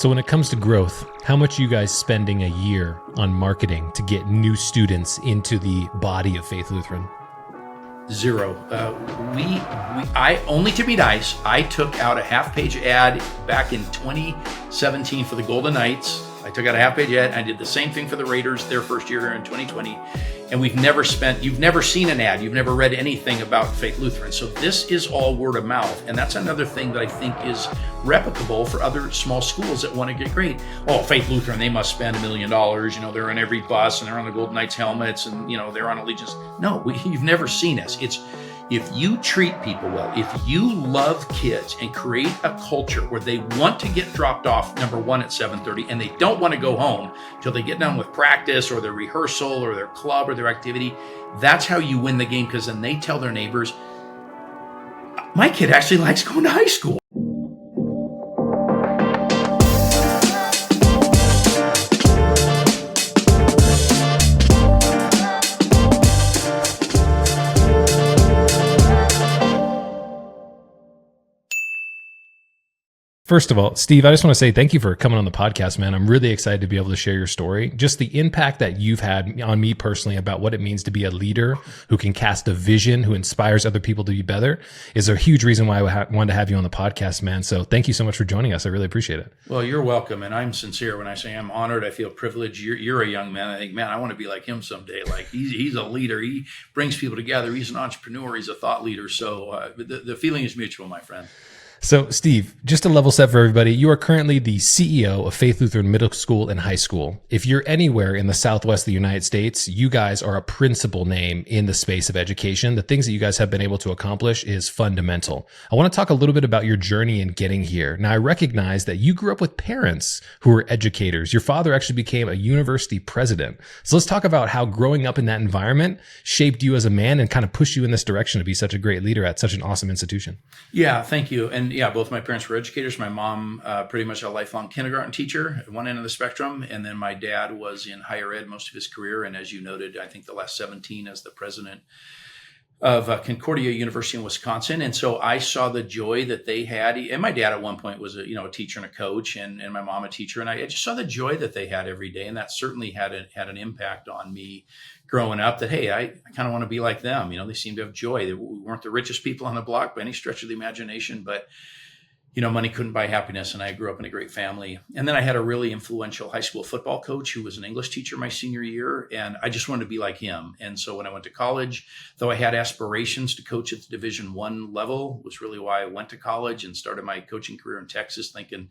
So when it comes to growth, how much are you guys spending a year on marketing to get new students into the body of Faith Lutheran? Zero. I only to be nice, I took out a half-page ad back in 2017 for the Golden Knights. I took out a half-page ad. I did the same thing for the Raiders their first year here in 2020. And you've never seen an ad. You've never read anything about Faith Lutheran. So this is all word of mouth. And that's another thing that I think is replicable for other small schools that want to get great. Oh, Faith Lutheran, they must spend $1 million. They're on every bus and they're on the Golden Knights helmets and, they're on Allegiance. No, you've never seen us. It's if you treat people well, if you love kids and create a culture where they want to get dropped off, number one, at 7:30, and they don't want to go home till they get done with practice or their rehearsal or their club or their activity, that's how you win the game, because then they tell their neighbors, my kid actually likes going to high school. First of all, Steve, I just want to say thank you for coming on the podcast, man. I'm really excited to be able to share your story. Just the impact that you've had on me personally about what it means to be a leader who can cast a vision, who inspires other people to be better, is a huge reason why I wanted to have you on the podcast, man. So thank you so much for joining us. I really appreciate it. Well, you're welcome. And I'm sincere when I say I'm honored. I feel privileged. You're a young man. I think, man, I want to be like him someday. Like he's a leader. He brings people together. He's an entrepreneur. He's a thought leader. So the feeling is mutual, my friend. So, Steve, just to level set for everybody, you are currently the CEO of Faith Lutheran Middle School and High School. If you're anywhere in the Southwest of the United States, you guys are a principal name in the space of education. The things that you guys have been able to accomplish is fundamental. I want to talk a little bit about your journey in getting here. Now, I recognize that you grew up with parents who were educators. Your father actually became a university president. So let's talk about how growing up in that environment shaped you as a man and kind of pushed you in this direction to be such a great leader at such an awesome institution. Yeah, thank you. And yeah, both my parents were educators. My mom, pretty much a lifelong kindergarten teacher at one end of the spectrum. And then my dad was in higher ed most of his career. And as you noted, I think the last 17 as the president of Concordia University in Wisconsin. And so I saw the joy that they had. And my dad at one point was a teacher and a coach, and my mom a teacher. And I just saw the joy that they had every day. And that certainly had an impact on me growing up, that, hey, I kind of want to be like them. They seemed to have joy. They weren't the richest people on the block by any stretch of the imagination, but money couldn't buy happiness, and I grew up in a great family. And then I had a really influential high school football coach who was an English teacher my senior year, and I just wanted to be like him. And so when I went to college, though I had aspirations to coach at the Division I level, was really why I went to college and started my coaching career in Texas, thinking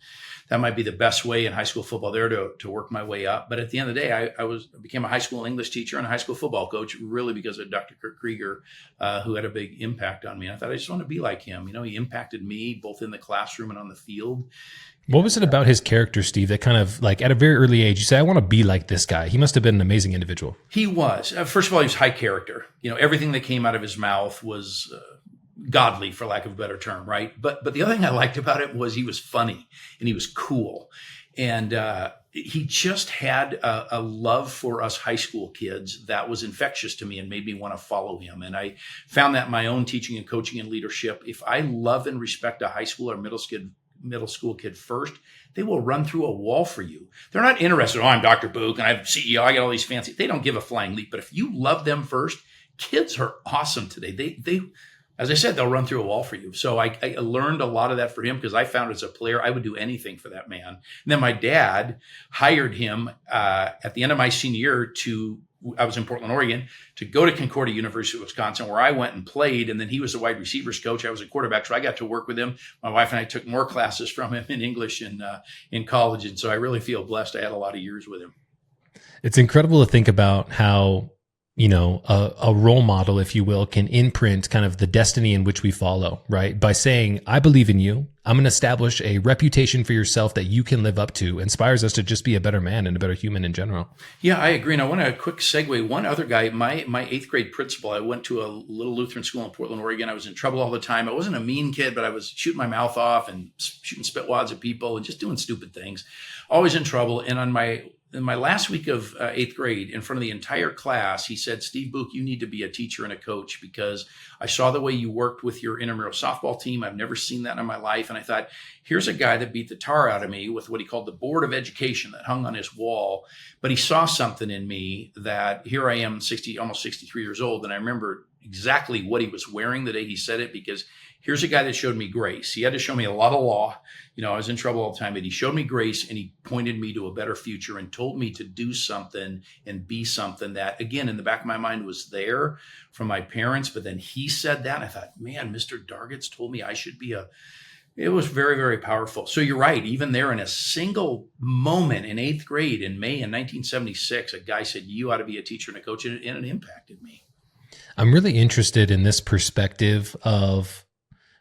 that might be the best way in high school football there to work my way up. But at the end of the day, I became a high school English teacher and a high school football coach, really because of Dr. Kurt Krieger, who had a big impact on me. And I thought I just want to be like him. He impacted me both in the classroom and on the field. What was it about his character, Steve, that kind of, like, at a very early age, you say, I want to be like this guy? He must have been an amazing individual. He was. First of all, he was high character. Everything that came out of his mouth was godly, for lack of a better term, right? But the other thing I liked about it was he was funny and he was cool. And he just had a love for us high school kids that was infectious to me and made me want to follow him. And I found that in my own teaching and coaching and leadership. If I love and respect a high school or middle school kid first, they will run through a wall for you. They're not interested, I'm Dr. Buuck and I'm CEO, I got all these fancy. They don't give a flying leap. But if you love them first, kids are awesome today. They as I said, they'll run through a wall for you. So I learned a lot of that for him, because I found as a player, I would do anything for that man. And then my dad hired him at the end of my senior year I was in Portland, Oregon, to go to Concordia University of Wisconsin, where I went and played. And then he was a wide receivers coach. I was a quarterback. So I got to work with him. My wife and I took more classes from him in English in college. And so I really feel blessed. I had a lot of years with him. It's incredible to think about how a role model, if you will, can imprint kind of the destiny in which we follow, right? By saying, I believe in you. I'm going to establish a reputation for yourself that you can live up to. Inspires us to just be a better man and a better human in general. Yeah, I agree. And I want to quick segue. One other guy, my 8th grade principal, I went to a little Lutheran school in Portland, Oregon. I was in trouble all the time. I wasn't a mean kid, but I was shooting my mouth off and shooting spit wads at people and just doing stupid things. Always in trouble. And on my in my last week of eighth grade, in front of the entire class, he said, Steve Buuck, you need to be a teacher and a coach because I saw the way you worked with your intramural softball team. I've never seen that in my life. And I thought, here's a guy that beat the tar out of me with what he called the Board of Education that hung on his wall. But he saw something in me that here I am, almost 63 years old. And I remember exactly what he was wearing the day he said it, because here's a guy that showed me grace. He had to show me a lot of law. I was in trouble all the time, but he showed me grace and he pointed me to a better future and told me to do something and be something that, again, in the back of my mind was there from my parents. But then he said that and I thought, man, Mr. Dargett's told me I should be it was very, very powerful. So you're right. Even there in a single moment in eighth grade in May in 1976, a guy said, you ought to be a teacher and a coach, and it impacted me. I'm really interested in this perspective of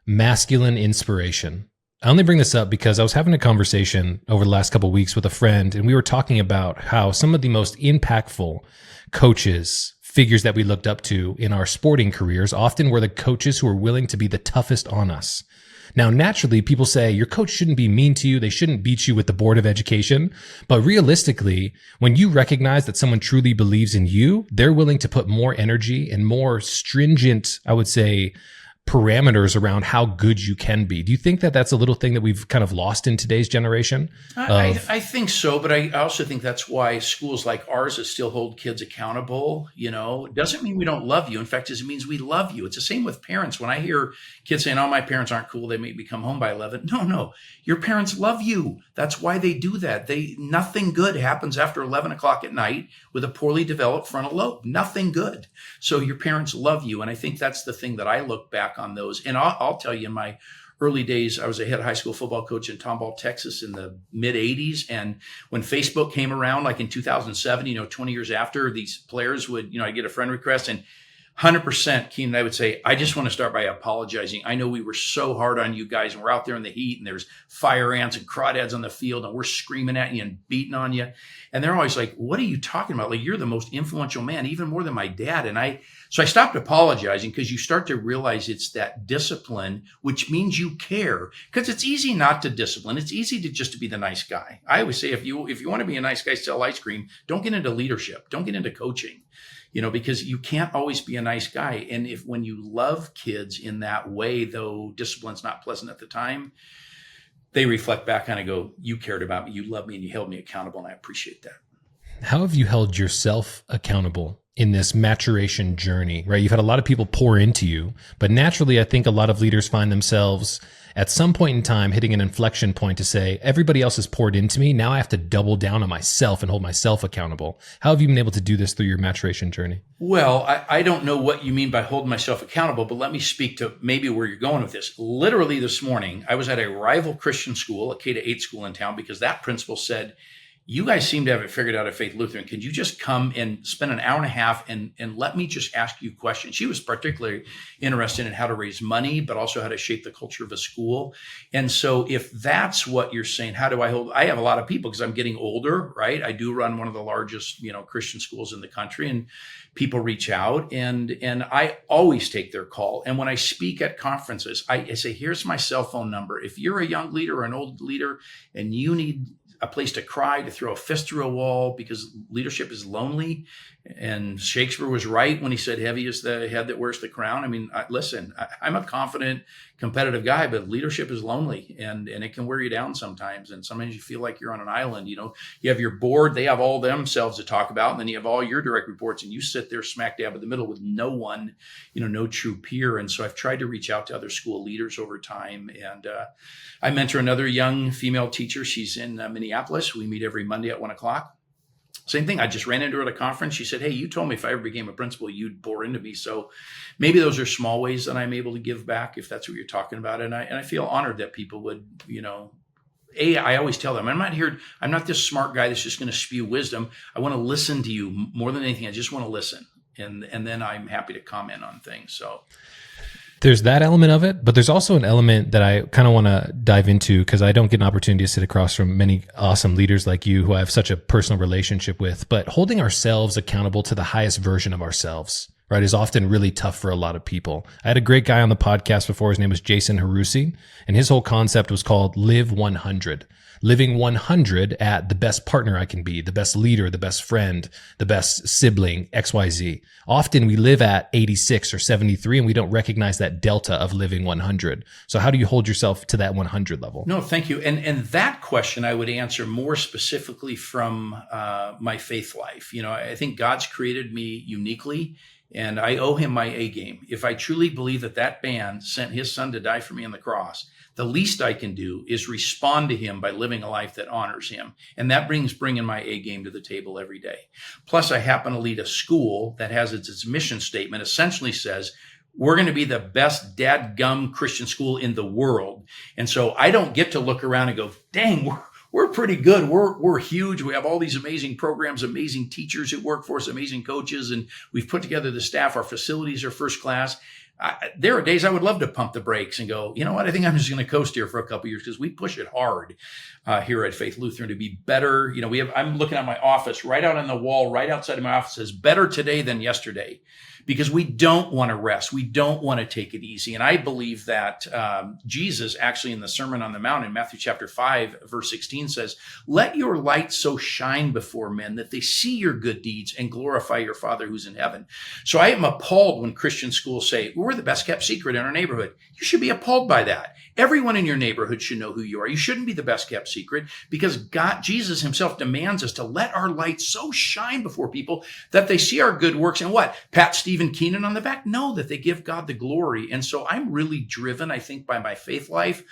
masculine inspiration. I only bring this up because I was having a conversation over the last couple of weeks with a friend, and we were talking about how some of the most impactful coaches, figures that we looked up to in our sporting careers often were the coaches who were willing to be the toughest on us. Now, naturally, people say your coach shouldn't be mean to you. They shouldn't beat you with the Board of Education. But realistically, when you recognize that someone truly believes in you, they're willing to put more energy and more stringent, I would say, parameters around how good you can be. Do you think that that's a little thing that we've kind of lost in today's generation? I think so, but I also think that's why schools like ours that still hold kids accountable, it doesn't mean we don't love you. In fact, it means we love you. It's the same with parents. When I hear kids saying, oh, my parents aren't cool, they make me come home by 11. No, your parents love you. That's why they do that. Nothing good happens after 11 o'clock at night with a poorly developed frontal lobe. Nothing good. So your parents love you. And I think that's the thing that I look back on those. And I'll tell you, in my early days, I was a head high school football coach in Tomball, Texas in the mid 80s. And when Facebook came around, like in 2007, 20 years after, these players would, I'd get a friend request and 100%, Keenan, I would say, I just want to start by apologizing. I know we were so hard on you guys and we're out there in the heat and there's fire ants and crawdads on the field and we're screaming at you and beating on you. And they're always like, what are you talking about? Like, you're the most influential man, even more than my dad. And so I stopped apologizing because you start to realize it's that discipline, which means you care, because it's easy not to discipline. It's easy to just to be the nice guy. I always say, if you want to be a nice guy, sell ice cream, don't get into leadership. Don't get into coaching. Because you can't always be a nice guy. And when you love kids in that way, though discipline's not pleasant at the time, they reflect back on and go, you cared about me, you loved me, and you held me accountable, and I appreciate that. How have you held yourself accountable in this maturation journey, right? You've had a lot of people pour into you, but naturally, I think a lot of leaders find themselves at some point in time hitting an inflection point to say, everybody else has poured into me. Now I have to double down on myself and hold myself accountable. How have you been able to do this through your maturation journey? Well, I don't know what you mean by holding myself accountable, but let me speak to maybe where you're going with this. Literally this morning, I was at a rival Christian school, a K-8 school in town, because that principal said, you guys seem to have it figured out at Faith Lutheran. Could you just come and spend an hour and a half and let me just ask you questions? She was particularly interested in how to raise money, but also how to shape the culture of a school. And so if that's what you're saying, how do I have a lot of people because I'm getting older, right? I do run one of the largest, Christian schools in the country, and people reach out and I always take their call. And when I speak at conferences, I say, here's my cell phone number. If you're a young leader or an old leader and you need a place to cry, to throw a fist through a wall because leadership is lonely. And Shakespeare was right when he said, heavy is the head that wears the crown. I mean, listen, I'm a confident, competitive guy, but leadership is lonely and it can wear you down sometimes. And sometimes you feel like you're on an island. You have your board, they have all themselves to talk about. And then you have all your direct reports and you sit there smack dab in the middle with no one, no true peer. And so I've tried to reach out to other school leaders over time. And I mentor another young female teacher. She's in Minneapolis. We meet every Monday at 1:00. Same thing. I just ran into her at a conference. She said, hey, you told me if I ever became a principal, you'd pour into me. So maybe those are small ways that I'm able to give back, if that's what you're talking about. And I feel honored that people would, I always tell them, I'm not this smart guy that's just going to spew wisdom. I want to listen to you more than anything. I just want to listen. And then I'm happy to comment on things. So there's that element of it, but there's also an element that I kind of want to dive into because I don't get an opportunity to sit across from many awesome leaders like you who I have such a personal relationship with. But holding ourselves accountable to the highest version of ourselves, right, is often really tough for a lot of people. I had a great guy on the podcast before. His name was Jason Harusi, and his whole concept was called Live 100. living 100 at the best partner I can be, the best leader, the best friend, the best sibling, XYZ. Often we live at 86 or 73 and we don't recognize that delta of living 100. So how do you hold yourself to that 100 level? No, thank you. And that question I would answer more specifically from my faith life. I think God's created me uniquely, and I owe him my A game. If I truly believe that man sent his son to die for me on the cross, the least I can do is respond to him by living a life that honors him. And that bringing my A game to the table every day. Plus, I happen to lead a school that has its mission statement essentially says, we're going to be the best dadgum Christian school in the world. And so I don't get to look around and go, dang, we're pretty good. We're huge. We have all these amazing programs, amazing teachers who work for us, amazing coaches, and we've put together the staff. Our facilities are first class. There are days I would love to pump the brakes and go, you know what? I think I'm just going to coast here for a couple of years because we push it hard here at Faith Lutheran to be better. I'm looking at my office right out on the wall, right outside of my office says better today than yesterday, because we don't want to rest. We don't want to take it easy. And I believe that Jesus actually in the Sermon on the Mount in Matthew chapter 5, verse 16 says, let your light so shine before men that they see your good deeds and glorify your Father who's in heaven. So I am appalled when Christian schools say, we're the best kept secret in our neighborhood. You should be appalled by that. Everyone in your neighborhood should know who you are. You shouldn't be the best kept secret because Jesus himself demands us to let our light so shine before people that they see our good works and what? Pat Stephen Keenan on the back? No, that they give God the glory. And so I'm really driven, I think, by my faith life.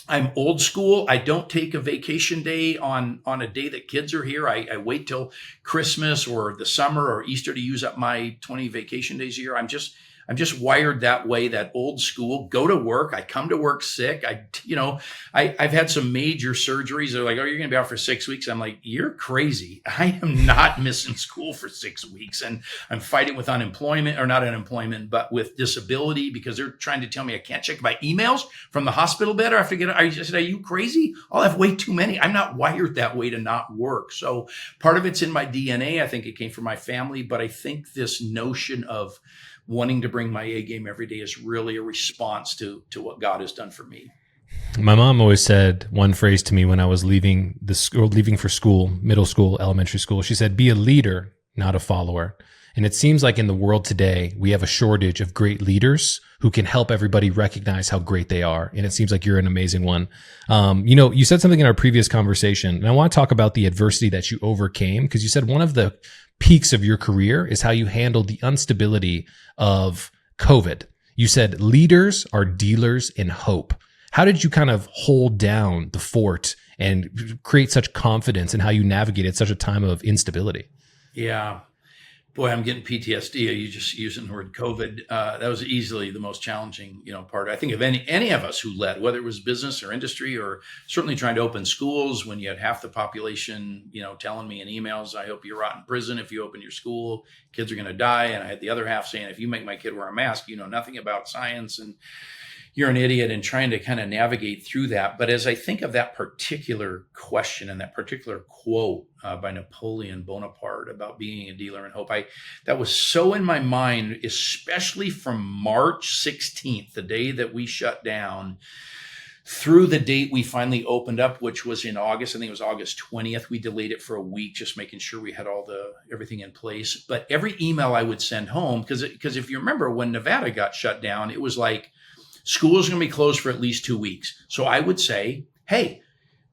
I'm old school. I don't take a vacation day on a day that kids are here. I wait till Christmas or the summer or Easter to use up my 20 vacation days a year. I'm just wired that way, that old school, go to work. I come to work sick. I've had some major surgeries. They're like, oh, you're going to be out for 6 weeks. I'm like, you're crazy. I am not missing school for 6 weeks. And I'm fighting with unemployment, or not unemployment, but with disability because they're trying to tell me I can't check my emails from the hospital bed or I have to get, I said, are you crazy? I'll have way too many. I'm not wired that way to not work. So part of it's in my DNA. I think it came from my family, but I think this notion of wanting to bring my A game every day is really a response to what God has done for me. My mom always said one phrase to me when I was leaving for school, middle school, elementary school. She said, be a leader, not a follower. And it seems like in the world today, we have a shortage of great leaders who can help everybody recognize how great they are. And it seems like you're an amazing one. You said something in our previous conversation, and I want to talk about the adversity that you overcame, because you said one of the peaks of your career is how you handled the instability of COVID. You said leaders are dealers in hope. How did you kind of hold down the fort and create such confidence in how you navigated such a time of instability? Yeah. Boy, I'm getting PTSD. Are you just using the word COVID? That was easily the most challenging, part. I think of any of us who led, whether it was business or industry, or certainly trying to open schools when you had half the population, telling me in emails, I hope you rot in prison if you open your school. Kids are going to die. And I had the other half saying, if you make my kid wear a mask, you know nothing about science and you're an idiot, and trying to kind of navigate through that. But as I think of that particular question and that particular quote by Napoleon Bonaparte about being a dealer in hope, that was so in my mind, especially from March 16th, the day that we shut down, through the date we finally opened up, which was in August. I think it was August 20th. We delayed it for a week, just making sure we had everything in place. But every email I would send home, because if you remember when Nevada got shut down, it was like, school is going to be closed for at least 2 weeks. So I would say, hey,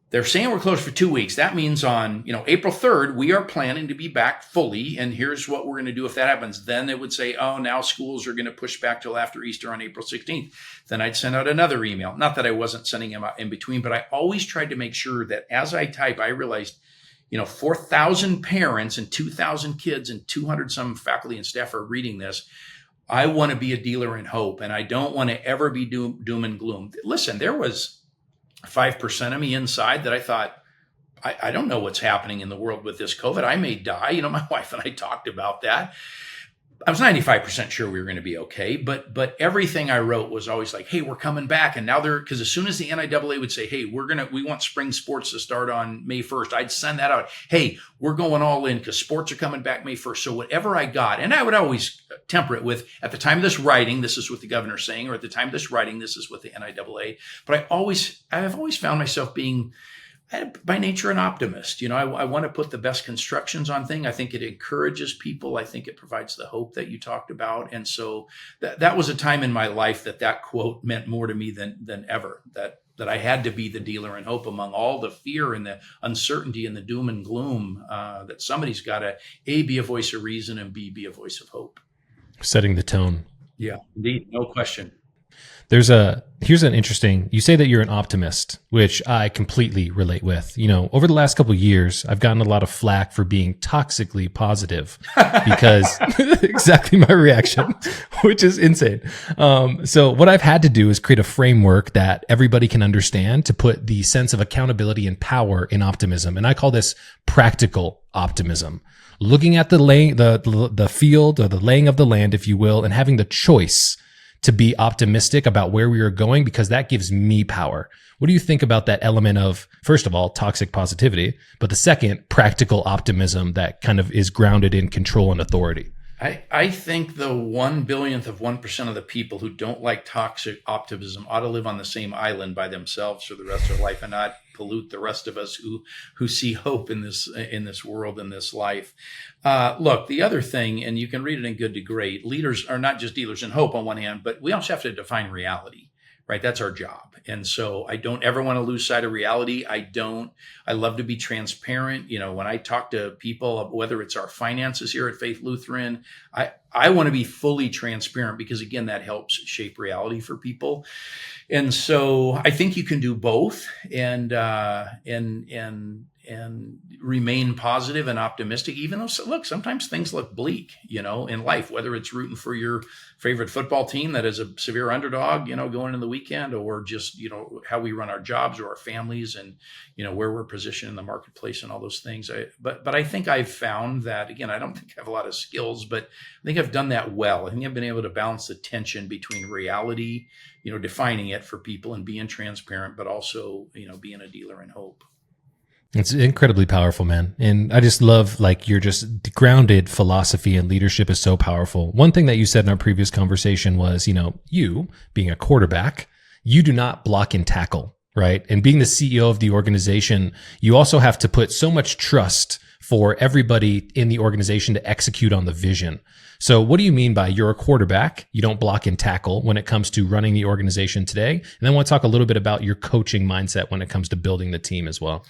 they're saying we're closed for 2 weeks. That means on, April 3rd, we are planning to be back fully. And here's what we're going to do if that happens. Then they would say, oh, now schools are going to push back till after Easter on April 16th. Then I'd send out another email. Not that I wasn't sending them out in between, but I always tried to make sure that as I type, I realized, 4,000 parents and 2,000 kids and 200 some faculty and staff are reading this. I want to be a dealer in hope, and I don't want to ever be doom and gloom. Listen, there was 5% of me inside that I thought, I don't know what's happening in the world with this COVID. I may die. My wife and I talked about that. I was 95% sure we were going to be okay, but everything I wrote was always like, hey, we're coming back. And now because as soon as the NIAA would say, hey, we want spring sports to start on May 1st, I'd send that out. Hey, we're going all in because sports are coming back May 1st. So whatever I got, and I would always temper it with, at the time of this writing, this is what the governor's saying, or at the time of this writing, this is what the NIAA. But I've always found myself being by nature an optimist. I want to put the best constructions on things. I think it encourages people. I think it provides the hope that you talked about. And so that was a time in my life that quote meant more to me than ever, that I had to be the dealer in hope among all the fear and the uncertainty and the doom and gloom, that somebody's got to A, be a voice of reason, and B, be a voice of hope. Setting the tone. Yeah, indeed. No question. Here's an interesting, you say that you're an optimist, which I completely relate with. Over the last couple of years, I've gotten a lot of flack for being toxically positive because exactly my reaction, which is insane. So what I've had to do is create a framework that everybody can understand to put the sense of accountability and power in optimism. And I call this practical optimism. Looking at the field, or the laying of the land, if you will, and having the choice to be optimistic about where we are going, because that gives me power. What do you think about that element of, first of all, toxic positivity, but the second, practical optimism that kind of is grounded in control and authority? I think the 1/10000000th of 1% of the people who don't like toxic optimism ought to live on the same island by themselves for the rest of their life and not pollute the rest of us who see hope in this world, in this life. Look, the other thing, and you can read it in Good to Great, leaders are not just dealers in hope on one hand, but we also have to define reality, right? That's our job. And so I don't ever want to lose sight of reality. I love to be transparent. When I talk to people, whether it's our finances here at Faith Lutheran, I want to be fully transparent because, again, that helps shape reality for people. And so I think you can do both and remain positive and optimistic, even though, look, sometimes things look bleak, in life, whether it's rooting for your favorite football team that is a severe underdog, going into the weekend, or just, how we run our jobs or our families and, where we're positioned in the marketplace and all those things. But I think I've found that, again, I don't think I have a lot of skills, but I think I've done that well. I think I've been able to balance the tension between reality, defining it for people and being transparent, but also, being a dealer in hope. It's incredibly powerful, man. And I just love your just grounded philosophy and leadership is so powerful. One thing that you said in our previous conversation was, you being a quarterback, you do not block and tackle, right? And being the CEO of the organization, you also have to put so much trust for everybody in the organization to execute on the vision. So what do you mean by you're a quarterback, you don't block and tackle when it comes to running the organization today? And then I want to talk a little bit about your coaching mindset when it comes to building the team as well.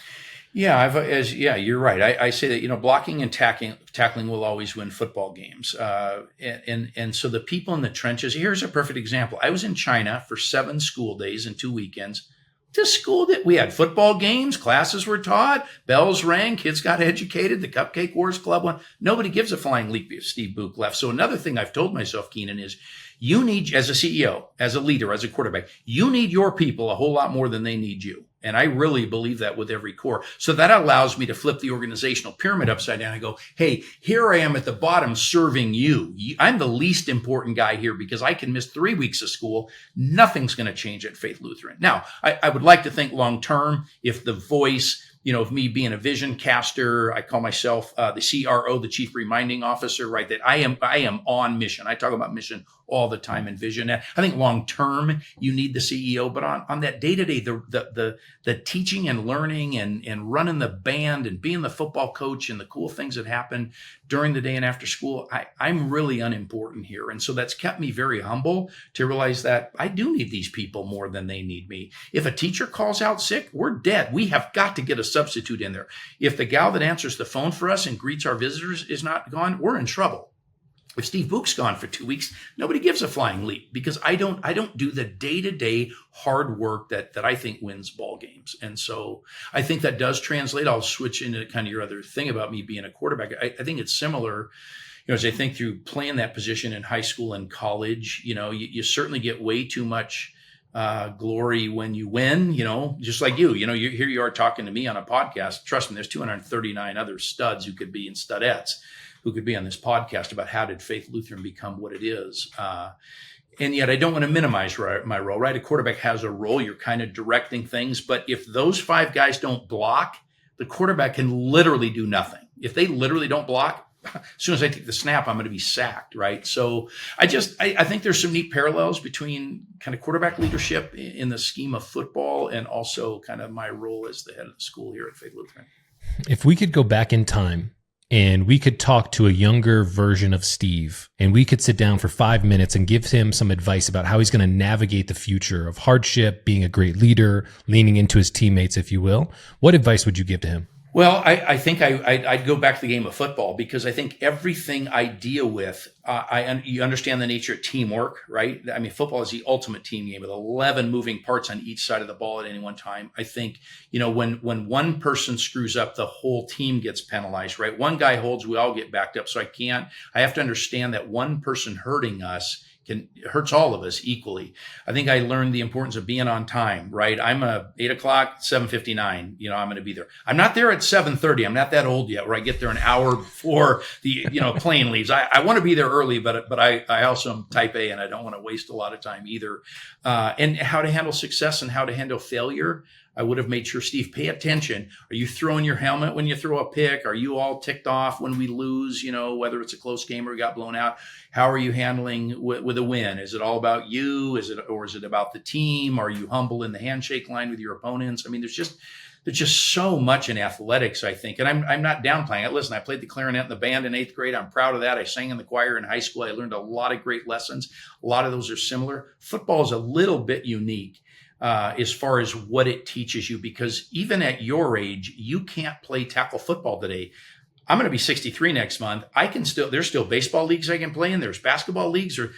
Yeah, you're right. I say that, blocking and tackling will always win football games. And so the people in the trenches, here's a perfect example. I was in China for 7 school days and 2 weekends. This school that we had football games, classes were taught, bells rang, kids got educated, the Cupcake Wars Club won. Nobody gives a flying leap if Steve Buuck left. So another thing I've told myself, Keenan, is you need, as a CEO, as a leader, as a quarterback, you need your people a whole lot more than they need you. And I really believe that with every core. So that allows me to flip the organizational pyramid upside down and go, hey, here I am at the bottom serving you. I'm the least important guy here because I can miss 3 weeks of school. Nothing's going to change at Faith Lutheran. Now, I would like to think long term, if the voice, of me being a vision caster, I call myself the CRO, the Chief Reminding Officer, right? That I am on mission. I talk about mission all the time in vision. I think long term, you need the CEO, but on that day to day, the teaching and learning and running the band and being the football coach and the cool things that happen during the day and after school, I'm really unimportant here. And so that's kept me very humble to realize that I do need these people more than they need me. If a teacher calls out sick, we're dead. We have got to get a substitute in there. If the gal that answers the phone for us and greets our visitors is not gone, we're in trouble. If Steve Buuck's gone for 2 weeks, nobody gives a flying leap because I don't do the day-to-day hard work that I think wins ball games. And so I think that does translate. I'll switch into kind of your other thing about me being a quarterback. I think it's similar, as I think through playing that position in high school and college, you certainly get way too much glory when you win, just like here you are talking to me on a podcast. Trust me, there's 239 other studs who could be in studettes who could be on this podcast about how did Faith Lutheran become what it is. And yet I don't want to minimize my role, right? A quarterback has a role. You're kind of directing things. But if those 5 guys don't block, the quarterback can literally do nothing. If they literally don't block, as soon as I take the snap, I'm going to be sacked, right? So I think there's some neat parallels between kind of quarterback leadership in the scheme of football and also kind of my role as the head of the school here at Faith Lutheran. If we could go back in time and we could talk to a younger version of Steve, and we could sit down for 5 minutes and give him some advice about how he's going to navigate the future of hardship, being a great leader, leaning into his teammates, if you will, what advice would you give to him? Well, I think I'd go back to the game of football, because I think everything I deal with, you understand the nature of teamwork, right? I mean, football is the ultimate team game with 11 moving parts on each side of the ball at any one time. I think, when one person screws up, the whole team gets penalized, right? One guy holds, we all get backed up. So I have to understand that one person hurting us hurts all of us equally. I think I learned the importance of being on time, right? I'm 8 o'clock, 7:59, I'm going to be there. I'm not there at 7:30. I'm not that old yet where I get there an hour before the, plane leaves. I want to be there early, but I also am type A, and I don't want to waste a lot of time either. And how to handle success and how to handle failure. I would have made sure, Steve, pay attention. Are you throwing your helmet when you throw a pick? Are you all ticked off when we lose, whether it's a close game or we got blown out? How are you handling with a win? Is it all about you? Is it about the team? Are you humble in the handshake line with your opponents? I mean, there's just so much in athletics, I think. And I'm not downplaying it. Listen, I played the clarinet in the band in 8th grade. I'm proud of that. I sang in the choir in high school. I learned a lot of great lessons. A lot of those are similar. Football is a little bit unique as far as what it teaches you, because even at your age, you can't play tackle football today. I'm going to be 63 next month. There's still baseball leagues I can play in. There's basketball leagues, or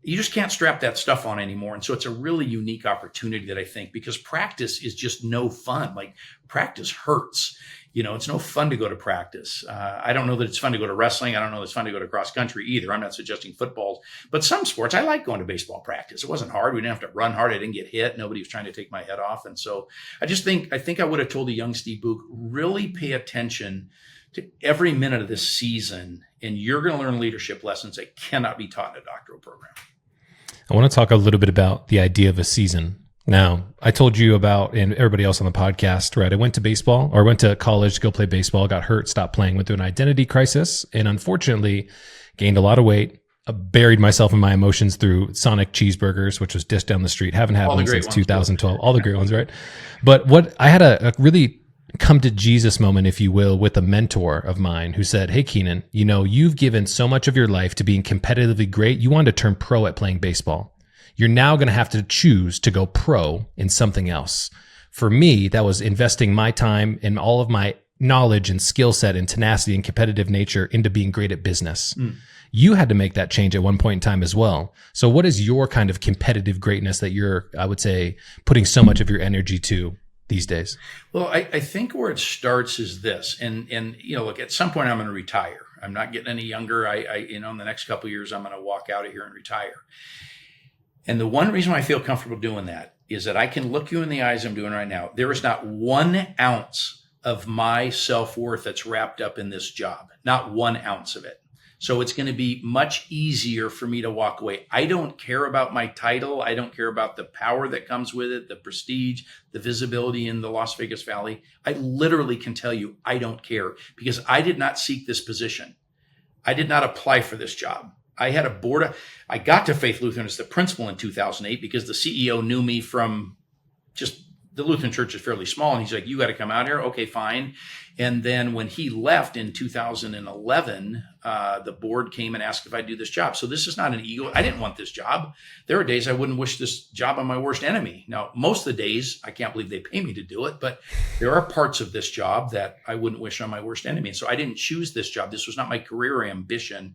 you just can't strap that stuff on anymore. And so it's a really unique opportunity that I think, because practice is just no fun. Like, practice hurts. It's no fun to go to practice. I don't know that it's fun to go to wrestling. I don't know that it's fun to go to cross country either. I'm not suggesting football, but some sports, I like going to baseball practice. It wasn't hard. We didn't have to run hard. I didn't get hit. Nobody was trying to take my head off. And so I think I would have told a young Steve Buuck, really pay attention to every minute of this season, and you're going to learn leadership lessons that cannot be taught in a doctoral program. I want to talk a little bit about the idea of a season. Now, I told you about, and everybody else on the podcast, right? I went to college to go play baseball, got hurt, stopped playing, went through an identity crisis, and unfortunately gained a lot of weight. I buried myself in my emotions through Sonic cheeseburgers, which was just down the street. Haven't had one since 2012. All the great ones, right? But I had a really come to Jesus moment, if you will, with a mentor of mine who said, "Hey, Keenan, you've given so much of your life to being competitively great. You wanted to turn pro at playing baseball. You're now going to have to choose to go pro in something else." For me, that was investing my time and all of my knowledge and skill set and tenacity and competitive nature into being great at business. You had to make that change at one point in time as well. So what is your kind of competitive greatness that you're, I would say, putting so much of your energy to these days? Well, I think where it starts is this, and look, at some point I'm going to retire. I'm not getting any younger. In the next couple of years, I'm going to walk out of here and retire. And the one reason why I feel comfortable doing that is that I can look you in the eyes I'm doing right now. There is not 1 ounce of my self-worth that's wrapped up in this job, not 1 ounce of it. So it's going to be much easier for me to walk away. I don't care about my title. I don't care about the power that comes with it, the prestige, the visibility in the Las Vegas Valley. I literally can tell you I don't care, because I did not seek this position. I did not apply for this job. I had a board. I got to Faith Lutheran as the principal in 2008 because the CEO knew me from just the Lutheran church is fairly small. And he's like, "You got to come out here." Okay, fine. And then when he left in 2011, the board came and asked if I'd do this job. So this is not an ego. I didn't want this job. There are days I wouldn't wish this job on my worst enemy. Now, most of the days, I can't believe they pay me to do it, but there are parts of this job that I wouldn't wish on my worst enemy. And so I didn't choose this job. This was not my career or ambition.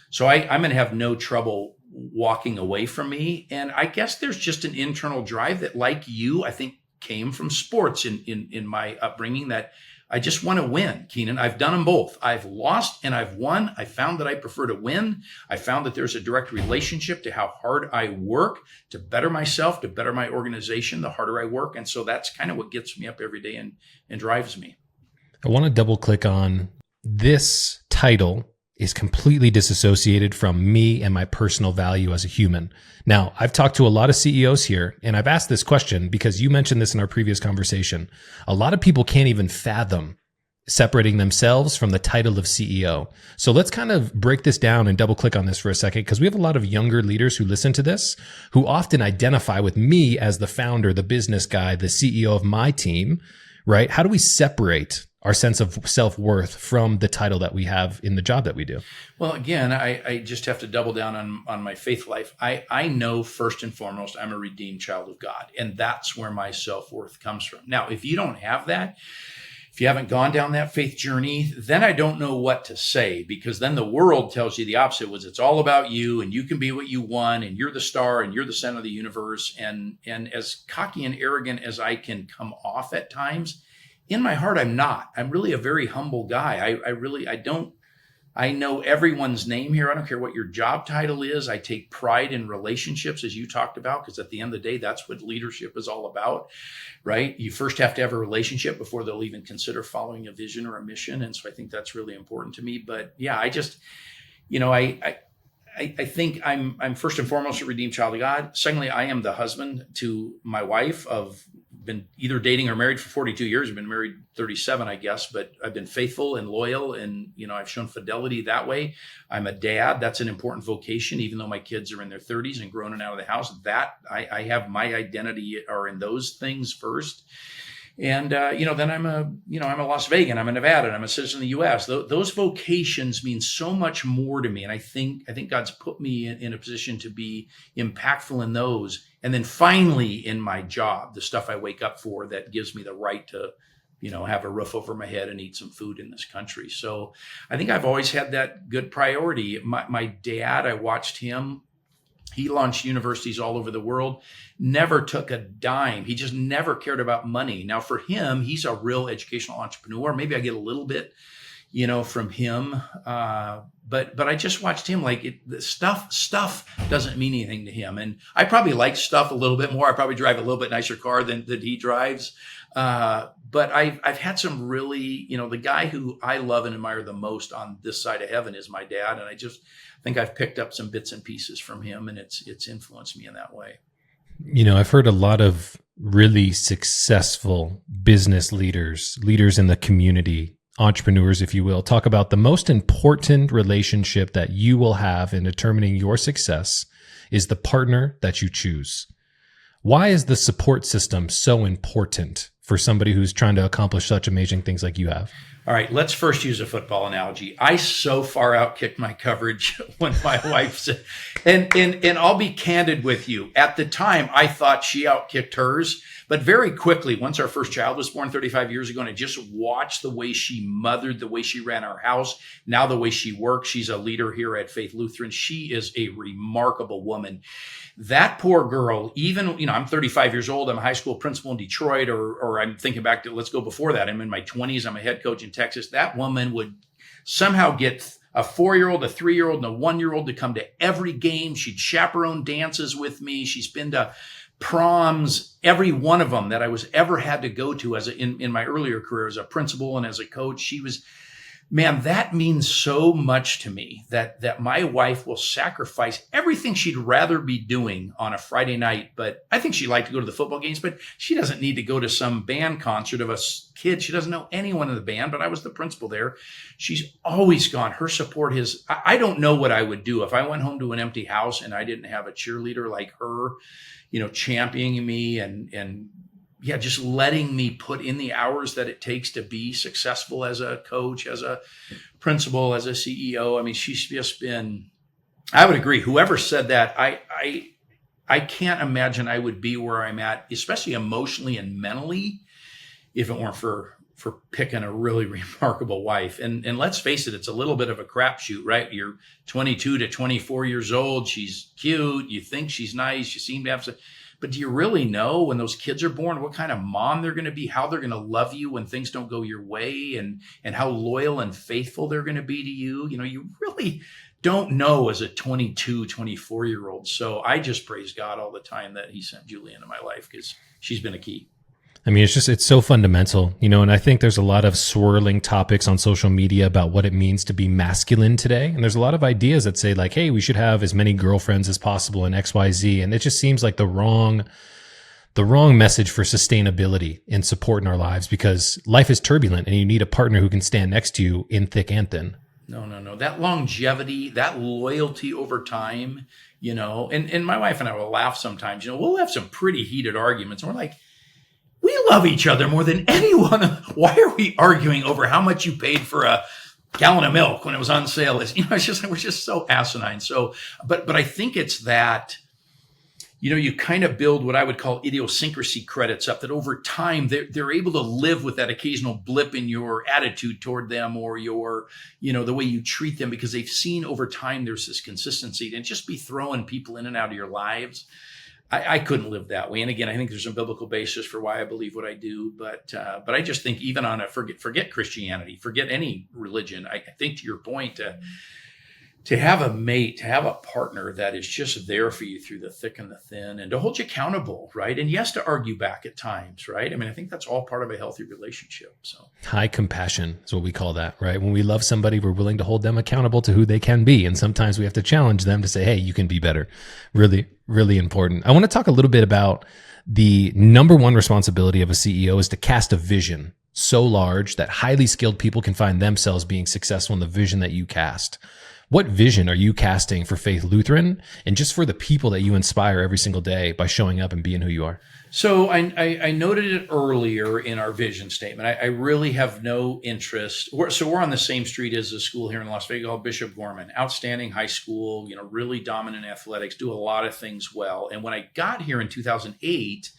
So I'm going to have no trouble walking away from me. And I guess there's just an internal drive that, like you, I think came from sports in my upbringing, that I just want to win, Keenan. I've done them both. I've lost and I've won. I found that I prefer to win. I found that there's a direct relationship to how hard I work to better myself, to better my organization, the harder I work. And so that's kind of what gets me up every day and drives me. I want to double click on this title is completely disassociated from me and my personal value as a human. Now, I've talked to a lot of CEOs here, and I've asked this question because you mentioned this in our previous conversation. A lot of people can't even fathom separating themselves from the title of CEO. So let's kind of break this down and double click on this for a second, because we have a lot of younger leaders who listen to this who often identify with me as the founder, the business guy, the CEO of my team, right? How do we separate our sense of self-worth from the title that we have in the job that we do? Well, again, I just have to double down on my faith life. I know first and foremost, I'm a redeemed child of God, and that's where my self-worth comes from. Now, if you don't have that, if you haven't gone down that faith journey, then I don't know what to say, because then the world tells you the opposite, was it's all about you and you can be what you want and you're the star and you're the center of the universe. And as cocky and arrogant as I can come off at times, in my heart, I'm not. I'm really a very humble guy. I know everyone's name here. I don't care what your job title is. I take pride in relationships, as you talked about, because at the end of the day, that's what leadership is all about, right? You first have to have a relationship before they'll even consider following a vision or a mission. And so I think that's really important to me. But yeah, I just, I think I'm first and foremost a redeemed child of God. Secondly, I am the husband to my wife. I've been either dating or married for 42 years. I've been married 37, I guess, but I've been faithful and loyal, and I've shown fidelity that way. I'm a dad. That's an important vocation, even though my kids are in their 30s and grown and out of the house. That I have my identity are in those things first. And, then I'm a Las Vegan, I'm a Nevada, and I'm a citizen of the U.S. Those vocations mean so much more to me. And I think God's put me in a position to be impactful in those. And then finally in my job, the stuff I wake up for that gives me the right to, have a roof over my head and eat some food in this country. So I think I've always had that good priority. My dad, I watched him. He launched universities all over the world, never took a dime. He just never cared about money. Now for him, he's a real educational entrepreneur. Maybe I get a little bit, from him. But I just watched him, the stuff doesn't mean anything to him. And I probably like stuff a little bit more. I probably drive a little bit nicer car than he drives. But I've had some really, the guy who I love and admire the most on this side of heaven is my dad. And I just think I've picked up some bits and pieces from him, and it's influenced me in that way. I've heard a lot of really successful business leaders in the community, entrepreneurs, if you will, talk about the most important relationship that you will have in determining your success is the partner that you choose. Why is the support system so important for somebody who's trying to accomplish such amazing things like you have? All right, let's first use a football analogy. I so far outkicked my coverage when my wife said, and I'll be candid with you. At the time, I thought she outkicked hers, but very quickly, once our first child was born 35 years ago, and I just watched the way she mothered, the way she ran our house, now the way she works. She's a leader here at Faith Lutheran. She is a remarkable woman. That poor girl, even, I'm 35 years old. I'm a high school principal in Detroit, or I'm thinking back to, let's go before that. I'm in my 20s. I'm a head coach in Texas. That woman would somehow get a 4-year-old, a 3-year-old, and a 1-year-old to come to every game. She'd chaperone dances with me. She's been to proms, every one of them that I was ever had to go to in my earlier career as a principal and as a coach. She was, man, that means so much to me that my wife will sacrifice everything she'd rather be doing on a Friday night. But I think she'd like to go to the football games, but she doesn't need to go to some band concert of a kid. She doesn't know anyone in the band, but I was the principal there. She's always gone. Her support is, I don't know what I would do if I went home to an empty house and I didn't have a cheerleader like her, championing me and just letting me put in the hours that it takes to be successful as a coach, as a principal, as a CEO. I mean, she's just been, I would agree. Whoever said that, I can't imagine I would be where I'm at, especially emotionally and mentally, if it weren't for picking a really remarkable wife. And let's face it, it's a little bit of a crapshoot, right? You're 22 to 24 years old. She's cute. You think she's nice. You seem to have some, but do you really know when those kids are born, what kind of mom they're going to be, how they're going to love you when things don't go your way, and how loyal and faithful they're going to be to you? You really don't know as a 22, 24-year-old. So I just praise God all the time that he sent Julie into my life, because she's been a key. I mean, it's so fundamental, and I think there's a lot of swirling topics on social media about what it means to be masculine today. And there's a lot of ideas that say hey, we should have as many girlfriends as possible in XYZ. And it just seems like the wrong the wrong message for sustainability and support in our lives, because life is turbulent and you need a partner who can stand next to you in thick and thin. No. That longevity, that loyalty over time, and my wife and I will laugh sometimes. We'll have some pretty heated arguments, and we're like, we love each other more than anyone. Why are we arguing over how much you paid for a gallon of milk when it was on sale? It's just, we're just so asinine. So, but I think it's that, you kind of build what I would call idiosyncrasy credits up, that over time they're able to live with that occasional blip in your attitude toward them, or your, the way you treat them, because they've seen over time there's this consistency. And just be throwing people in and out of your lives, I couldn't live that way. And again, I think there's a biblical basis for why I believe what I do. But I just think, even on a forget Christianity, forget any religion, I think, to your point, to have a mate, to have a partner that is just there for you through the thick and the thin, and to hold you accountable, right? And yes, to argue back at times, right? I think that's all part of a healthy relationship. So high compassion is what we call that, right? When we love somebody, we're willing to hold them accountable to who they can be. And sometimes we have to challenge them to say, hey, you can be better. Really, really important. I want to talk a little bit about the number one responsibility of a CEO is to cast a vision so large that highly skilled people can find themselves being successful in the vision that you cast. What vision are you casting for Faith Lutheran, and just for the people that you inspire every single day by showing up and being who you are? So I noted it earlier in our vision statement. I really have no interest. We're on the same street as a school here in Las Vegas called Bishop Gorman. Outstanding high school, really dominant athletics, do a lot of things well. And when I got here in 2008,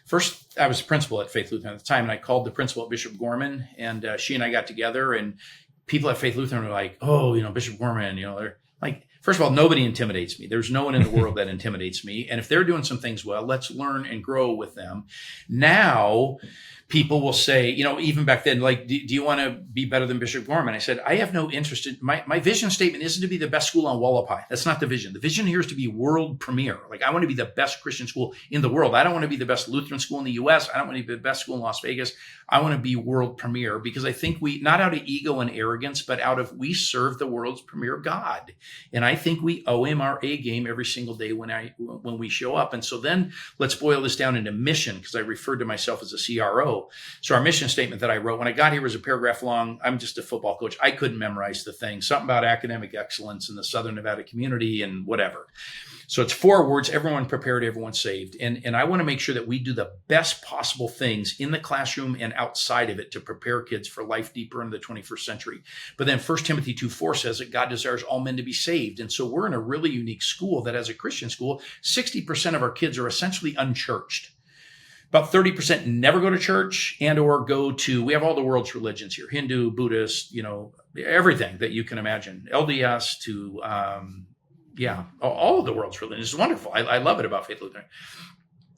first, I was principal at Faith Lutheran at the time, and I called the principal at Bishop Gorman, and she and I got together, and people at Faith Lutheran were like, oh, Bishop Gorman, they're like, first of all, nobody intimidates me. There's no one in the world that intimidates me. And if they're doing some things well, let's learn and grow with them. Now, people will say, even back then, like, do you want to be better than Bishop Gorman? I said, I have no interest in, my vision statement isn't to be the best school on Wallapai. That's not the vision. The vision here is to be world premier. Like, I want to be the best Christian school in the world. I don't want to be the best Lutheran school in the U.S. I don't want to be the best school in Las Vegas. I want to be world premier, because I think we, not out of ego and arrogance, but out of, we serve the world's premier God. And I think we owe him our A game every single day when we show up. And so then let's boil this down into mission, because I referred to myself as a CRO. So our mission statement that I wrote when I got here was a paragraph long. I'm just a football coach. I couldn't memorize the thing. Something about academic excellence in the Southern Nevada community and whatever. So it's 4 words: everyone prepared, everyone saved. And I want to make sure that we do the best possible things in the classroom and outside of it to prepare kids for life deeper into the 21st century. But then 1 Timothy 2:4 says that God desires all men to be saved. And so we're in a really unique school that, as a Christian school, 60% of our kids are essentially unchurched. About 30% never go to church and or go to, we have all the world's religions here: Hindu, Buddhist, everything that you can imagine, LDS to, all of the world's religions. It's wonderful. I love it about Faith Lutheran.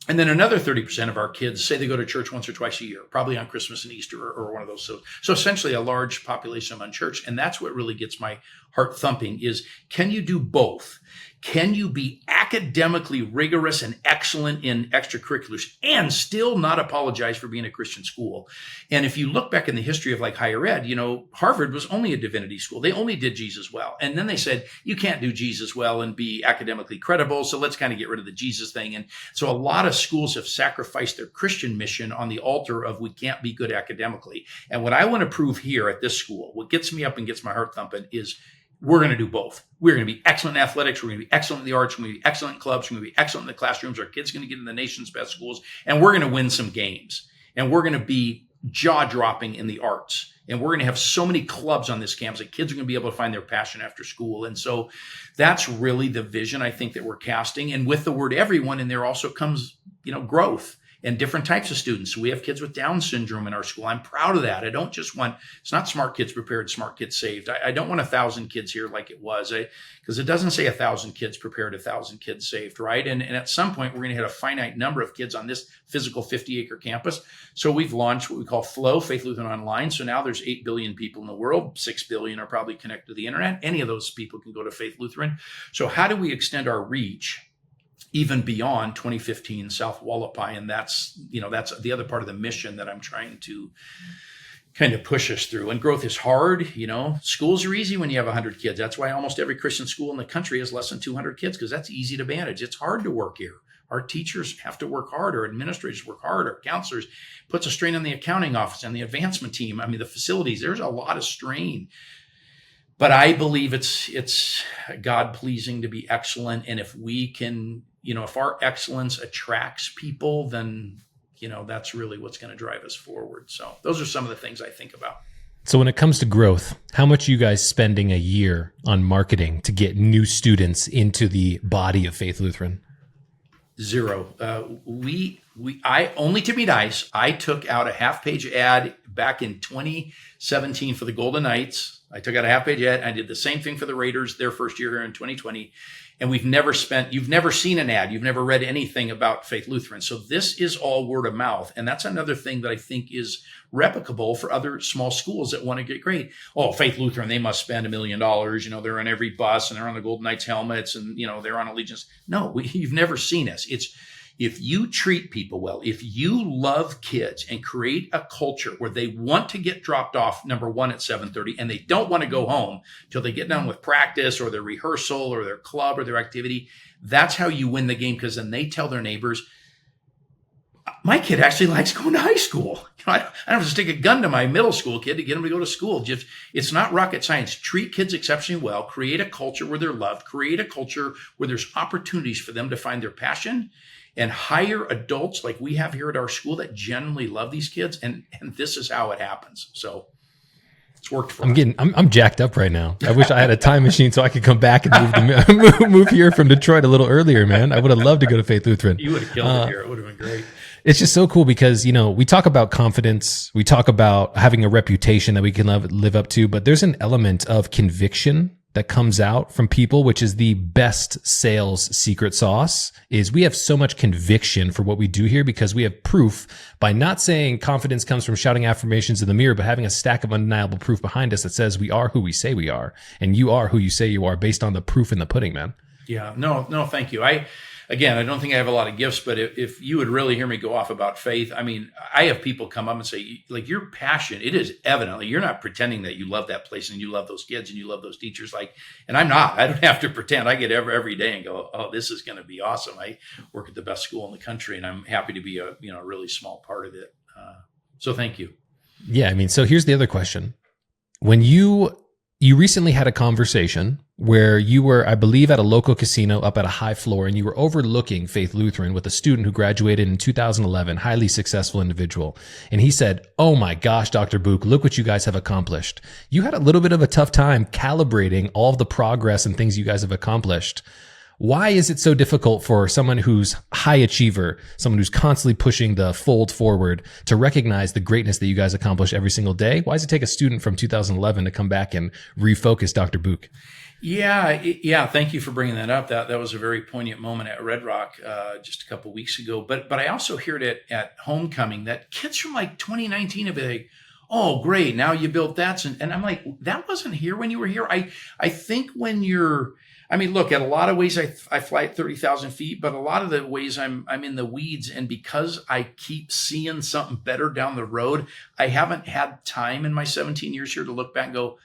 And then another 30% of our kids say they go to church once or twice a year, probably on Christmas and Easter or one of those. So essentially a large population of unchurched. And that's what really gets my heart thumping is, can you do both? Can you be academically rigorous and excellent in extracurriculars and still not apologize for being a Christian school? And if you look back in the history of like higher ed, Harvard was only a divinity school. They only did Jesus well. And then they said, you can't do Jesus well and be academically credible. So let's kind of get rid of the Jesus thing. And so a lot of schools have sacrificed their Christian mission on the altar of, we can't be good academically. And what I want to prove here at this school, what gets me up and gets my heart thumping, is we're going to do both. We're going to be excellent in athletics. We're going to be excellent in the arts. We're going to be excellent in clubs. We're going to be excellent in the classrooms. Our kids are going to get in the nation's best schools, and we're going to win some games. And we're going to be jaw-dropping in the arts. And we're going to have so many clubs on this campus that kids are going to be able to find their passion after school. And so that's really the vision I think that we're casting. And with the word everyone in there also comes, growth. And different types of students. So we have kids with Down syndrome in our school. I'm proud of that. I don't just want, it's not smart kids prepared, smart kids saved. I don't want 1,000 kids here like it was, because it doesn't say 1,000 kids prepared, 1,000 kids saved, right? And at some point, we're going to hit a finite number of kids on this physical 50-acre campus. So we've launched what we call Flow, Faith Lutheran Online. So now there's 8 billion people in the world. 6 billion are probably connected to the internet. Any of those people can go to Faith Lutheran. So how do we extend our reach even beyond 2015 South Wallapai? And that's the other part of the mission that I'm trying to kind of push us through. And growth is hard. Schools are easy when you have 100 kids. That's why almost every Christian school in the country has less than 200 kids, because that's easy to manage. It's hard to work here. Our teachers have to work hard, our administrators work hard, our counselors puts a strain on the accounting office and the advancement team. I mean, the facilities, there's a lot of strain. But I believe it's God pleasing to be excellent. And if we can, if our excellence attracts people, then, that's really what's going to drive us forward. So those are some of the things I think about. So when it comes to growth, how much are you guys spending a year on marketing to get new students into the body of Faith Lutheran? Zero. I only to be nice, I took out a half-page ad back in 2017 for the Golden Knights. I took out a half-page ad. I did the same thing for the Raiders their first year here in 2020. And you've never seen an ad. You've never read anything about Faith Lutheran. So this is all word of mouth. And that's another thing that I think is replicable for other small schools that want to get great. Oh, Faith Lutheran, they must spend $1 million. They're on every bus and they're on the Golden Knights helmets and, they're on Allegiance. No, you've never seen us. It's if you treat people well, if you love kids and create a culture where they want to get dropped off, number one, at 7:30, and they don't want to go home till they get done with practice or their rehearsal or their club or their activity, that's how you win the game. Because then they tell their neighbors, my kid actually likes going to high school. I don't have to stick a gun to my middle school kid to get him to go to school. It's not rocket science. Treat kids exceptionally well. Create a culture where they're loved. Create a culture where there's opportunities for them to find their passion. And hire adults like we have here at our school that genuinely love these kids. And this is how it happens. So it's worked for us. I'm jacked up right now. I wish I had a time machine so I could come back and move here from Detroit a little earlier, man. I would have loved to go to Faith Lutheran. You would have killed it here. It would have been great. It's just so cool because, we talk about confidence. We talk about having a reputation that we can live up to, but there's an element of conviction that comes out from people, which is the best sales secret sauce, is we have so much conviction for what we do here because we have proof by not saying confidence comes from shouting affirmations in the mirror, but having a stack of undeniable proof behind us that says we are who we say we are. And you are who you say you are based on the proof in the pudding, man. Yeah, no, thank you. I don't think I have a lot of gifts, but if you would really hear me go off about faith, I have people come up and say, like, your passion, it is evidently, you're not pretending that you love that place and you love those kids and you love those teachers. And I'm not, I don't have to pretend. I get every day and go, oh, this is going to be awesome. I work at the best school in the country and I'm happy to be a really small part of it. So thank you. Yeah. So here's the other question. When you recently had a conversation where you were, I believe, at a local casino up at a high floor and you were overlooking Faith Lutheran with a student who graduated in 2011, highly successful individual. And he said, oh my gosh, Dr. Buuck, look what you guys have accomplished. You had a little bit of a tough time calibrating all of the progress and things you guys have accomplished. Why is it so difficult for someone who's high achiever, someone who's constantly pushing the fold forward to recognize the greatness that you guys accomplish every single day? Why does it take a student from 2011 to come back and refocus Dr. Buuck? Yeah. Thank you for bringing that up. That was a very poignant moment at Red Rock just a couple of weeks ago. But I also heard it at homecoming that kids from like 2019 have been like, oh, great, now you built that. And I'm like, that wasn't here when you were here. I think when you're, look, at a lot of ways I fly at 30,000 feet, but a lot of the ways I'm in the weeds. And because I keep seeing something better down the road, I haven't had time in my 17 years here to look back and go,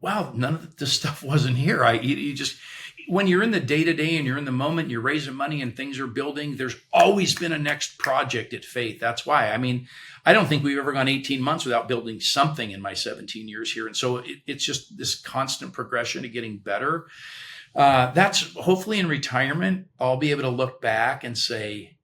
wow, none of this stuff wasn't here. You just, when you're in the day-to-day and you're in the moment, you're raising money and things are building, there's always been a next project at Faith. That's why. I don't think we've ever gone 18 months without building something in my 17 years here. And so it's just this constant progression to getting better. That's hopefully in retirement, I'll be able to look back and say,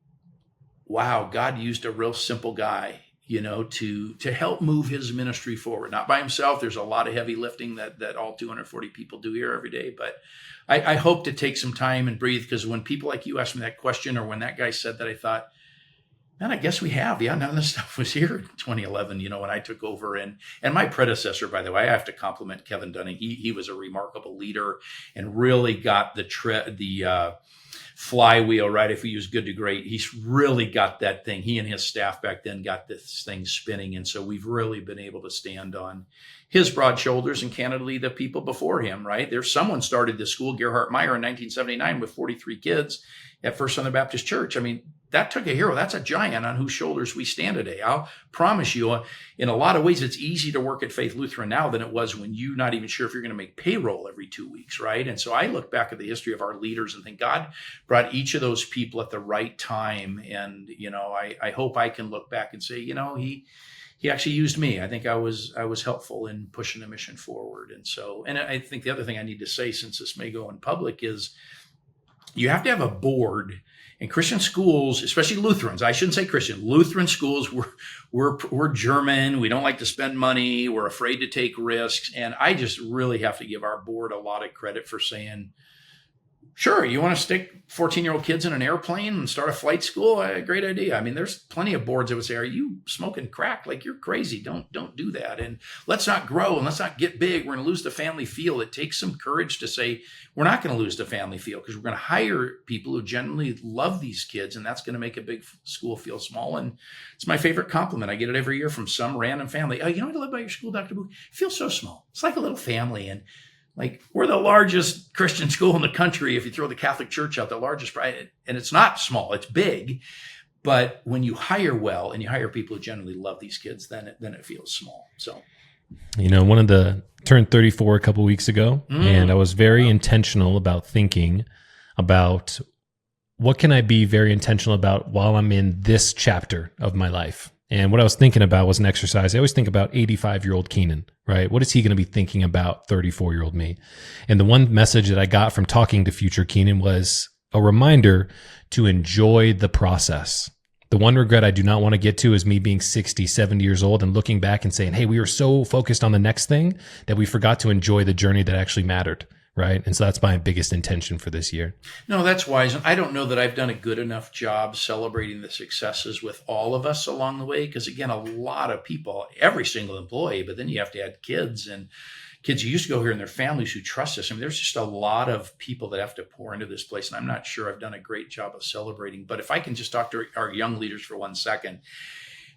wow, God used a real simple guy, to help move his ministry forward. Not by himself. There's a lot of heavy lifting that all 240 people do here every day. But I hope to take some time and breathe, because when people like you asked me that question, or when that guy said that, I thought, man, I guess we have. Yeah, none of this stuff was here in 2011, when I took over. And my predecessor, by the way, I have to compliment Kevin Dunning. He was a remarkable leader and really got the flywheel, right? If we use good to great, he's really got that thing. He and his staff back then got this thing spinning. And so we've really been able to stand on his broad shoulders and candidly the people before him, right? There's someone started this school, Gerhard Meyer, in 1979 with 43 kids at First Southern Baptist Church. I mean, that took a hero. That's a giant on whose shoulders we stand today. I'll promise you, in a lot of ways, it's easy to work at Faith Lutheran now than it was when you're not even sure if you're going to make payroll every 2 weeks, right? And so I look back at the history of our leaders and think God brought each of those people at the right time. And, I hope I can look back and say, he actually used me. I think I was helpful in pushing the mission forward. And I think the other thing I need to say, since this may go in public, is you have to have a board. In Christian schools, especially Lutherans, I shouldn't say Christian, Lutheran schools, we're German. We don't like to spend money. We're afraid to take risks. And I just really have to give our board a lot of credit for saying, sure, you want to stick 14-year-old kids in an airplane and start a flight school? Great idea. I mean, there's plenty of boards that would say, are you smoking crack? Like, you're crazy. Don't do that. And let's not grow and let's not get big. We're going to lose the family feel. It takes some courage to say, we're not going to lose the family feel because we're going to hire people who genuinely love these kids. And that's going to make a big school feel small. And it's my favorite compliment. I get it every year from some random family. Oh, you know what I love about your school, Dr. Buuck? It feels so small. It's like a little family. And like, we're the largest Christian school in the country. If you throw the Catholic Church out, the largest, and it's not small, it's big. But when you hire well and you hire people who generally love these kids, then it feels small. So, turned 34 a couple weeks ago, and I was very intentional about thinking about what can I be very intentional about while I'm in this chapter of my life. And what I was thinking about was an exercise. I always think about 85-year-old Keenan, right? What is he going to be thinking about 34-year-old me? And the one message that I got from talking to future Keenan was a reminder to enjoy the process. The one regret I do not want to get to is me being 60, 70 years old and looking back and saying, hey, we were so focused on the next thing that we forgot to enjoy the journey that actually mattered. Right. And so that's my biggest intention for this year. No, that's wise. And I don't know that I've done a good enough job celebrating the successes with all of us along the way. Because again, a lot of people, every single employee, but then you have to add kids and kids who used to go here and their families who trust us. I mean, there's just a lot of people that have to pour into this place. And I'm not sure I've done a great job of celebrating. But if I can just talk to our young leaders for 1 second.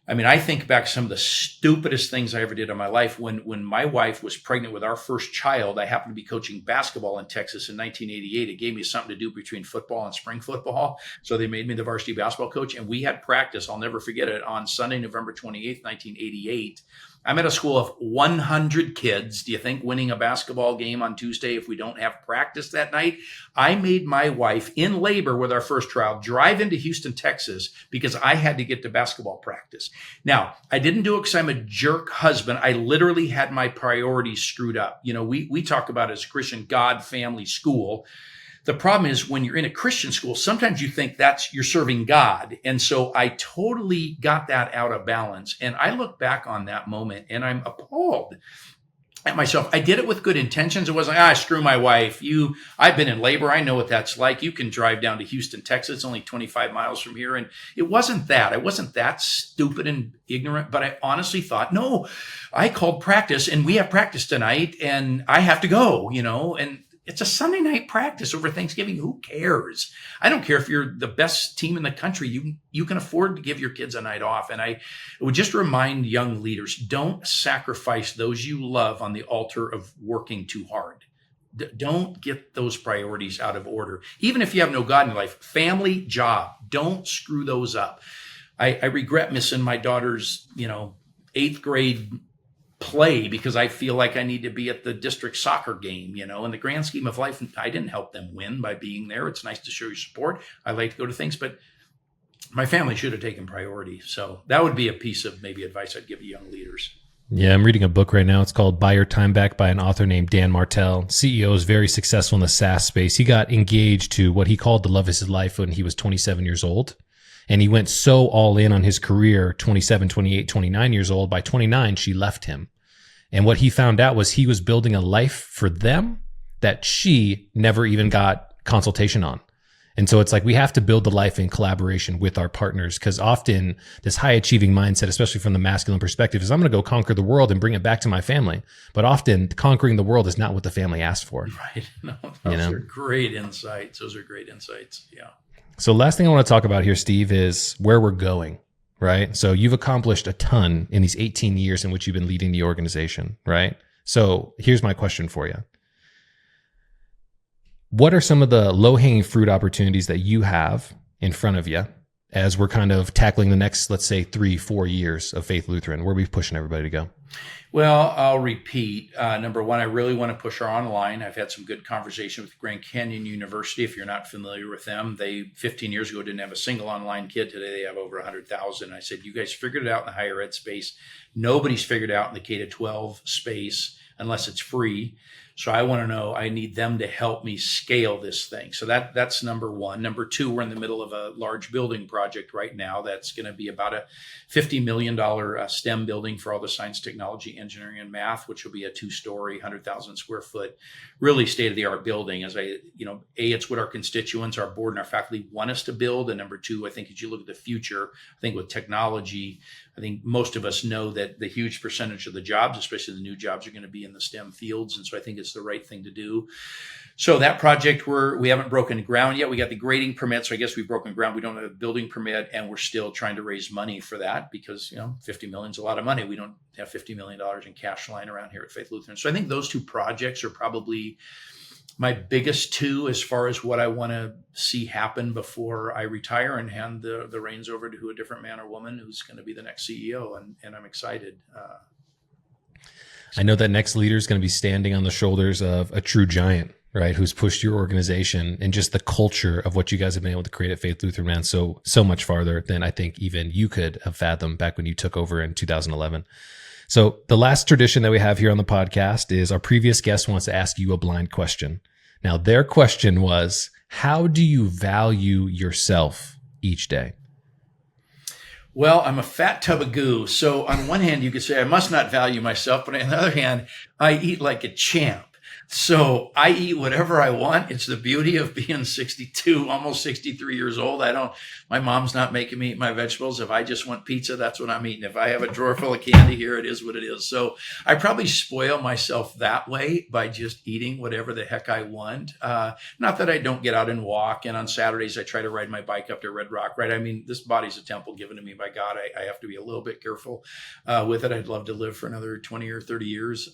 I mean, I think back some of the stupidest things I ever did in my life. When my wife was pregnant with our first child, I happened to be coaching basketball in Texas in 1988. It gave me something to do between football and spring football. So they made me the varsity basketball coach. And we had practice, I'll never forget it, on Sunday, November 28th, 1988. I'm at a school of 100 kids. Do you think winning a basketball game on Tuesday if we don't have practice that night? I made my wife in labor with our first child drive into Houston, Texas, because I had to get to basketball practice. Now, I didn't do it because I'm a jerk husband. I literally had my priorities screwed up. We talk about it as a Christian God family school. The problem is when you're in a Christian school, sometimes you think you're serving God. And so I totally got that out of balance. And I look back on that moment and I'm appalled at myself. I did it with good intentions. It wasn't like, screw my wife. I've been in labor. I know what that's like. You can drive down to Houston, Texas. It's only 25 miles from here. And it wasn't that. I wasn't that stupid and ignorant, but I honestly thought, no, I called practice and we have practice tonight and I have to go, and it's a Sunday night practice over Thanksgiving. Who cares? I don't care if you're the best team in the country. You can afford to give your kids a night off. And I would just remind young leaders, don't sacrifice those you love on the altar of working too hard. Don't get those priorities out of order. Even if you have no God in your life, family, job, don't screw those up. I regret missing my daughter's, 8th grade play because I feel like I need to be at the district soccer game, in the grand scheme of life. I didn't help them win by being there. It's nice to show your support. I like to go to things, but my family should have taken priority. So that would be a piece of maybe advice I'd give young leaders. Yeah, I'm reading a book right now. It's called Buy Your Time Back by an author named Dan Martell. CEO is very successful in the SaaS space. He got engaged to what he called the love of his life when he was 27 years old. And he went so all in on his career, 27, 28, 29 years old. By 29, she left him. And what he found out was he was building a life for them that she never even got consultation on. And so it's like we have to build the life in collaboration with our partners, because often this high achieving mindset, especially from the masculine perspective, is I'm going to go conquer the world and bring it back to my family. But often conquering the world is not what the family asked for. Right. No, those are great insights. Yeah. So last thing I want to talk about here, Steve, is where we're going, right? So you've accomplished a ton in these 18 years in which you've been leading the organization, right? So here's my question for you. What are some of the low-hanging fruit opportunities that you have in front of you as we're kind of tackling the next, let's say, 3-4 years of Faith Lutheran? Where are we pushing everybody to go? Well, I'll repeat. Number one, I really want to push our online. I've had some good conversation with Grand Canyon University. If you're not familiar with them, they 15 years ago didn't have a single online kid. Today they have over 100,000. I said, you guys figured it out in the higher ed space. Nobody's figured it out in the K-12 space unless it's free. So I want to know, I need them to help me scale this thing. So that's number one. Number two, we're in the middle of a large building project right now. That's going to be about a $50 million STEM building for all the science, technology, engineering, and math, which will be a 2-story, 100,000 square foot, really state-of-the-art building. It's what our constituents, our board, and our faculty want us to build. And number two, I think as you look at the future, I think with technology, I think most of us know that the huge percentage of the jobs, especially the new jobs, are going to be in the STEM fields. And so I think it's the right thing to do. So that project, we haven't broken ground yet. We got the grading permit. So I guess we've broken ground. We don't have a building permit, and we're still trying to raise money for that because, $50 million is a lot of money. We don't have $50 million in cash lying around here at Faith Lutheran. So I think those two projects are probably my biggest two as far as what I want to see happen before I retire and hand the reins over to a different man or woman who's going to be the next CEO. And I'm excited. I know that next leader is going to be standing on the shoulders of a true giant, right? Who's pushed your organization and just the culture of what you guys have been able to create at Faith Lutheran, man, so much farther than I think even you could have fathomed back when you took over in 2011. So the last tradition that we have here on the podcast is our previous guest wants to ask you a blind question. Now, their question was, how do you value yourself each day? Well, I'm a fat tub of goo. So on one hand, you could say I must not value myself, but on the other hand, I eat like a champ. So I eat whatever I want. It's the beauty of being 62, almost 63 years old. My mom's not making me eat my vegetables. If I just want pizza, that's what I'm eating. If I have a drawer full of candy here, it is what it is. So I probably spoil myself that way by just eating whatever the heck I want. Not that I don't get out and walk. And on Saturdays, I try to ride my bike up to Red Rock, right? I mean, this body's a temple given to me by God. I have to be a little bit careful with it. I'd love to live for another 20 or 30 years.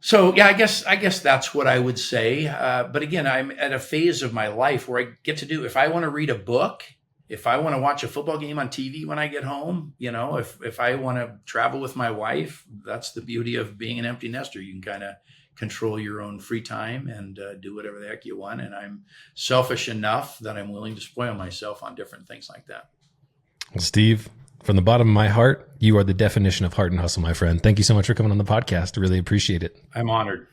So yeah, I guess that's what I would say. But again, I'm at a phase of my life where I get to do, if I want to read a book, if I want to watch a football game on TV when I get home, if I want to travel with my wife, that's the beauty of being an empty nester. You can kind of control your own free time and do whatever the heck you want. And I'm selfish enough that I'm willing to spoil myself on different things like that. Well, Steve, from the bottom of my heart, you are the definition of heart and hustle, my friend. Thank you so much for coming on the podcast. I really appreciate it. I'm honored.